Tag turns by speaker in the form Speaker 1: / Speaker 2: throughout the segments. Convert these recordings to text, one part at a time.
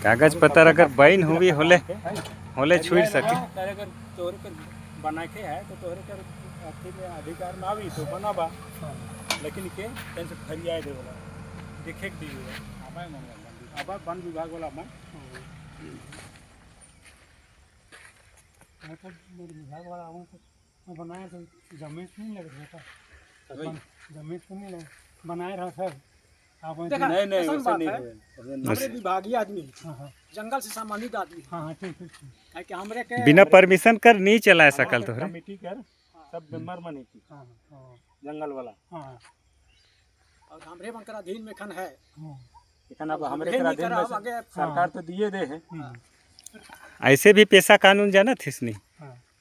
Speaker 1: कागज पत्र अगर बैन हुई होले होले छूट सके
Speaker 2: अगर तोहरे कर बना के है तो तोहरे कर अधिकार ना भी तो बनाबा लेकिन के टेंशन फरियाए दे वाला देखे के दिए अब वन विभाग वाला मैं तो विभाग वाला हूं तो बनाए तो जमीन नहीं लग रहा था जमीन तो नहीं लग बनाए रहा सर आप नहीं नहीं वैसे नहीं हमारे विभागीय आदमी जंगल से संबंधित आदमी हां ठीक है कि हमरे के
Speaker 1: बिना परमिशन कर नहीं चला सकल तो
Speaker 2: कमेटी कर सब मेंबर माने की हां जंगल वाला हां और हमरे बनकर अधीन में खन है लेकिन अब हमरे के अधीन में सरकार तो दिए दे है
Speaker 1: ऐसे भी पेशा कानून जाना थिस नहीं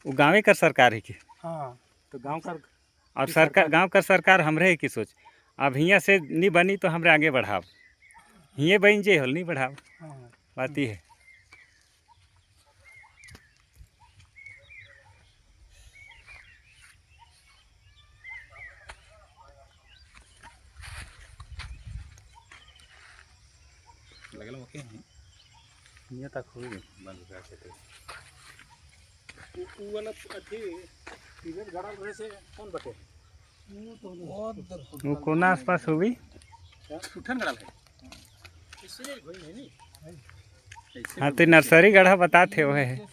Speaker 1: वो गाँव का सरकार है की
Speaker 2: हाँ तो गांव का
Speaker 1: और सरकार गांव का सरकार हमरे की सोच अब हियाँ से नहीं बनी तो हमरे आगे बढ़ाओ हिये बन जे होल नहीं बढ़ाओ बात ही है
Speaker 2: लगल ओके है ये तक हो गई बंद कर सकते वो वाला अथी पिलर गड़ा रहे से कौन बटे
Speaker 1: वो कोना आसपास होगी
Speaker 2: उठन गड़ा है इसलिए कोई नहीं
Speaker 1: हाँ तो नर्सरी गढ़ा बताते हुए है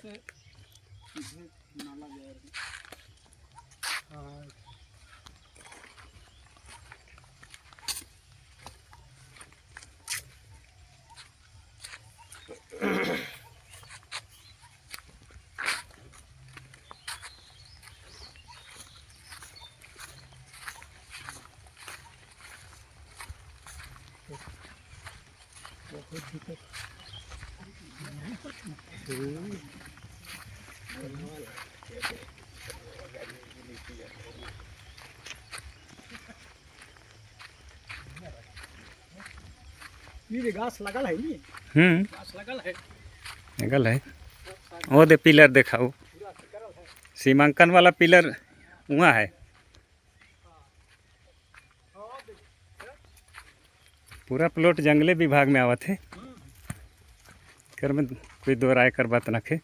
Speaker 2: ये घास लगल है नहीं घास लगल है
Speaker 1: वो दे पिलर दिखाओ सीमांकन वाला पिलर वहाँ है पूरा प्लॉट जंगले विभाग में आवत है कर में कोई दो राय कर बात नखे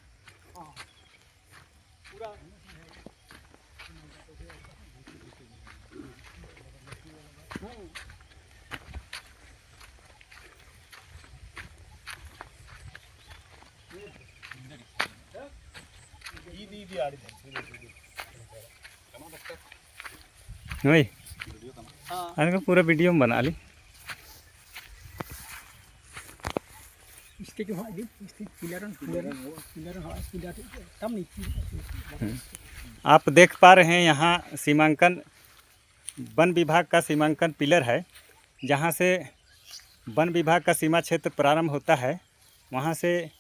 Speaker 1: वही अरे पूरा वीडियो में बना ली
Speaker 2: इसके जो इसके पिलर कम नहीं
Speaker 1: आप देख पा रहे हैं यहाँ सीमांकन वन विभाग का सीमांकन पिलर है जहाँ से वन विभाग का सीमा क्षेत्र प्रारंभ होता है वहाँ से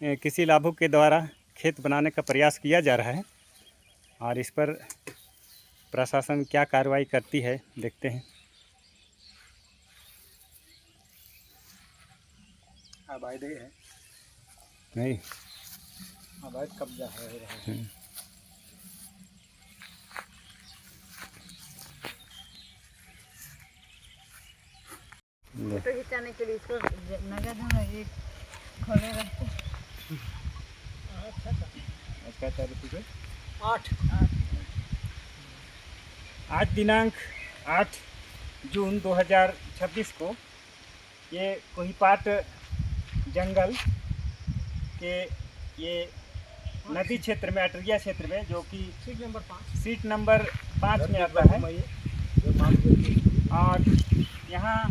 Speaker 1: किसी लाभुक के द्वारा खेत बनाने का प्रयास किया जा रहा है और इस पर प्रशासन क्या कार्रवाई करती है देखते हैं।
Speaker 2: अवैध है
Speaker 1: नहीं
Speaker 2: अवैध कब्जा है
Speaker 3: फोटो खिंचाने के लिए इसको नगर हम एक खोले रहते
Speaker 2: अच्छा तारीख है 8
Speaker 1: आज दिनांक 8 जून 2026 को ये कोहिपाट जंगल के ये नदी क्षेत्र में अटरिया क्षेत्र में जो कि सीट नंबर 5 में आता है और यहाँ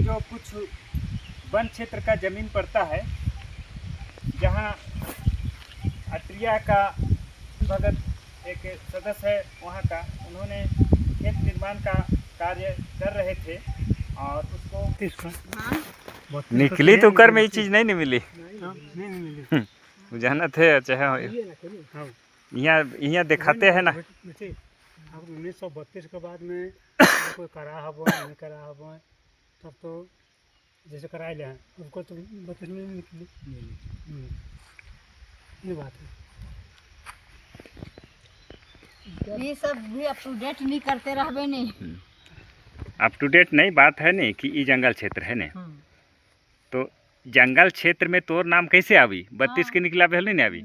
Speaker 1: जो कुछ वन क्षेत्र का ज़मीन पड़ता है जहाँ अटरिया का भगत एक सदस्य है वहाँ का उन्होंने खेत निर्माण का कार्य कर रहे थे और उसको निकली तो कर में ये चीज़ नहीं मिली जाना थे चाहे यहाँ दिखाते हैं ना
Speaker 2: 1932 के बाद में कोई करा हबो नहीं करा हबो तब तो जैसे कराए ले उनको तो बचने नहीं निकली ये बात है
Speaker 3: ये सब भी अप टू डेट नहीं करते रहबे नहीं
Speaker 1: अप टू डेट नहीं बात है नहीं कि ई जंगल क्षेत्र है ने, तो जंगल क्षेत्र में तोर नाम कैसे आवी 32 के निकला पहले नहीं आवी।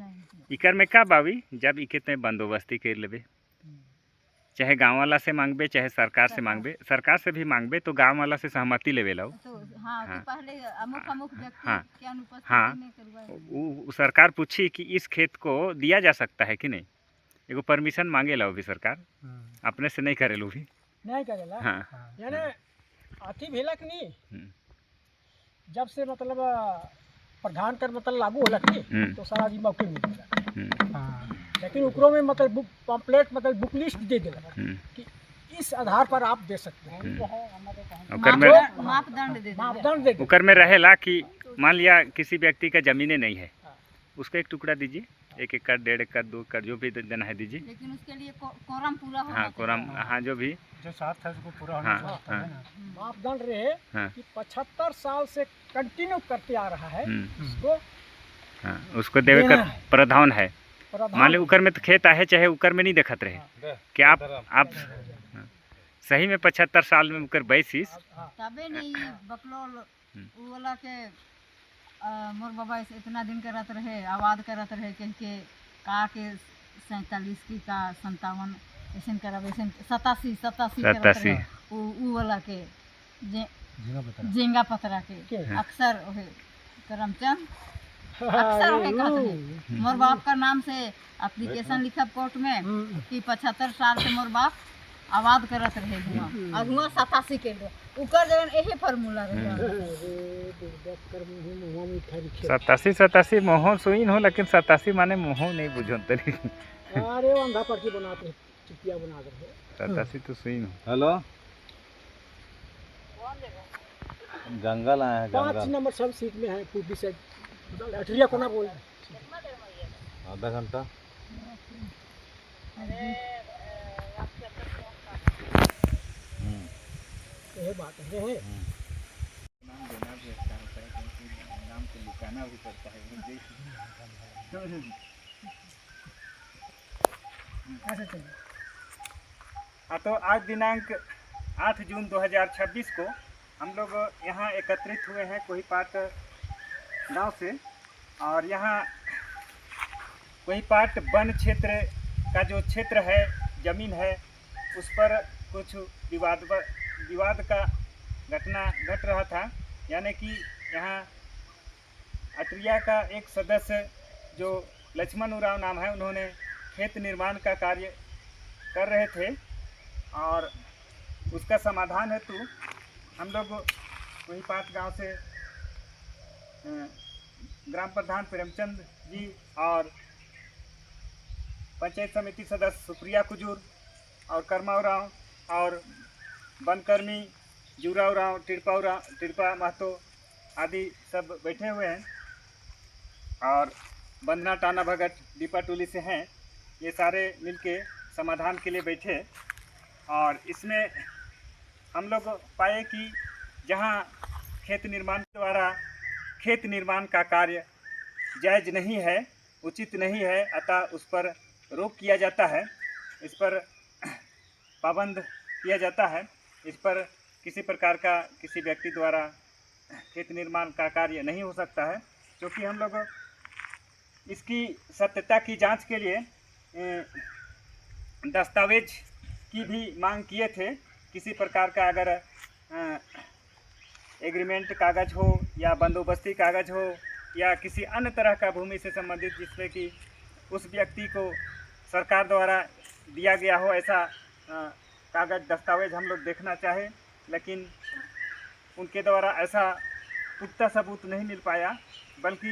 Speaker 1: इकर में कब आवी जब इके ते बंदोबस्ती कर लेबे, चाहे गाँव वाला से मांगबे चाहे सरकार से मांगबे, सरकार से भी मांगबे तो गाँव वाला से सहमति लेवे लाओ।
Speaker 3: हाँ पहले अमुक व्यक्ति
Speaker 1: हाँ
Speaker 3: के अनुपस्थिति
Speaker 1: हाँ
Speaker 3: में करवाए।
Speaker 1: वो सरकार पूछी कि इस खेत को दिया जा सकता है कि नहीं, एगो परमिशन मांगे ला भी सरकार, अपने से नहीं करेलू भी
Speaker 2: नहीं करेला।
Speaker 1: हाँ
Speaker 2: यानी अथी भेला कि नहीं, जब से मतलब प्रधान कर मतलब लागू होला कि नहीं, तो सारा जी मौके मिलेगा। हाँ लेकिन उपरों में मतलब बुक पम्पलेट मतलब बुक लिस्ट दे देगा कि इस आधार पर आप दे सकते हैं। मापदंड दे
Speaker 1: उकर में रहेला कि मान लिया किसी व्यक्ति का जमीनें नहीं है, उसका एक टुकड़ा दीजिए, 1 एकड़ 1.5 एकड़ 2 एकड़ जो भी देना है दीजिए,
Speaker 3: लेकिन उसके लिए कोरम पूरा होना
Speaker 1: हाँ कोरम हाँ जो भी
Speaker 2: जो साथ है उसको पूरा
Speaker 1: हाँ,
Speaker 2: होना चाहिए।
Speaker 1: हाँ,
Speaker 2: मापदंड रहे
Speaker 1: हाँ,
Speaker 2: कि 75 साल से कंटिन्यू करते आ रहा है उसको,
Speaker 1: हाँ उसको देवे का प्रावधान है।
Speaker 2: प्रावधान
Speaker 1: मान ली उकर में तो खेत आहे चाहे उकर में नहीं देखत रहे कि आप सही में 75 साल में उकर बैसिस
Speaker 3: तबे नहीं बकलोल उ वाला के मोर बाबा से इतना दिन करत रहे, आवाज करत रहे कह के का के 47 की का 57 ऐसे करब ऐसे 87 उ वाला के झींगा पतरा के अक्सर ओहे करमचंद अक्सर ओहे कहत रहे। मोर बाप का नाम से एप्लीकेशन लिखब कोर्ट में कि 75 साल से मोर बाप आवाज करत रहे हुआ और हुआ 87 के लो उकर जगन यही फार्मूला रहे।
Speaker 1: 87 मोह सुइन हो, लेकिन 87 माने मोह नहीं बुझो तरी।
Speaker 2: अरे अंधा पर्ची बनाते चिटिया बना कर
Speaker 1: 87 तो सुइन हो।
Speaker 4: हेलो जंगल आया है,
Speaker 2: 5 नंबर सब सीट में है पूर्वी से अठरिया कोना बोल
Speaker 4: आधा घंटा
Speaker 2: ये बात है।
Speaker 1: नाम देना भी अच्छा होता है क्योंकि नाम को लुकाना भी पड़ता है मुझे। हाँ तो आज दिनांक 8 जून 2026 को हम लोग यहाँ एकत्रित हुए हैं कोहीपाट गांव से, और यहाँ कोहीपाट वन क्षेत्र का जो क्षेत्र है ज़मीन है उस पर कुछ विवाद का घटना घट रहा था। यानी कि यहाँ अटरिया का एक सदस्य जो लक्ष्मण उरांव नाम है, उन्होंने खेत निर्माण का कार्य कर रहे थे और उसका समाधान हेतु हम लोग कोहीपाट गांव से ग्राम प्रधान प्रेमचंद जी और पंचायत समिति सदस्य सुप्रिया कुजूर और कर्मा उरांव और वनकर्मी जूरा उरांव टिड़पा महतो आदि सब बैठे हुए हैं, और बंदना टाना भगत दीपा टोली से हैं। ये सारे मिलके समाधान के लिए बैठे और इसमें हम लोग पाए कि जहाँ खेत निर्माण द्वारा खेत निर्माण का कार्य जायज़ नहीं है, उचित नहीं है, अतः उस पर रोक किया जाता है, इस पर पाबंद किया जाता है, इस पर किसी प्रकार का किसी व्यक्ति द्वारा खेत निर्माण का कार्य नहीं हो सकता है। क्योंकि हम लोग इसकी सत्यता की जांच के लिए दस्तावेज की भी मांग किए थे। किसी प्रकार का अगर एग्रीमेंट कागज़ हो या बंदोबस्ती कागज़ हो या किसी अन्य तरह का भूमि से संबंधित जिसमें कि उस व्यक्ति को सरकार द्वारा दिया गया हो, ऐसा कागज़ दस्तावेज हम लोग देखना चाहे, लेकिन उनके द्वारा ऐसा पुख्ता सबूत नहीं मिल पाया, बल्कि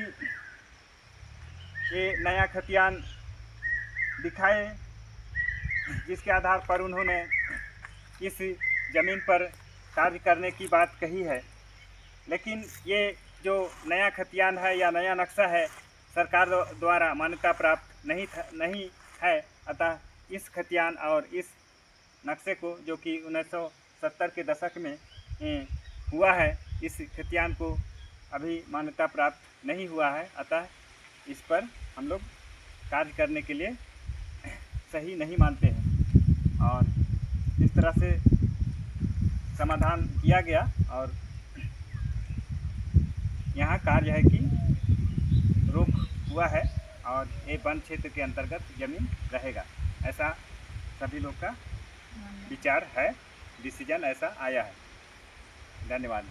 Speaker 1: ये नया खतियान दिखाए जिसके आधार पर उन्होंने इस ज़मीन पर कार्य करने की बात कही है। लेकिन ये जो नया खतियान है या नया नक्शा है सरकार द्वारा मान्यता प्राप्त नहीं है, अतः इस खतियान और इस नक्शे को जो कि 1970 के दशक में हुआ है, इस खतियान को अभी मान्यता प्राप्त नहीं हुआ है, अतः इस पर हम लोग कार्य करने के लिए सही नहीं मानते हैं। और इस तरह से समाधान किया गया और यहाँ कार्य है कि रोक हुआ है और ये वन क्षेत्र के अंतर्गत जमीन रहेगा, ऐसा सभी लोग का विचार है, डिसीजन ऐसा आया है। धन्यवाद।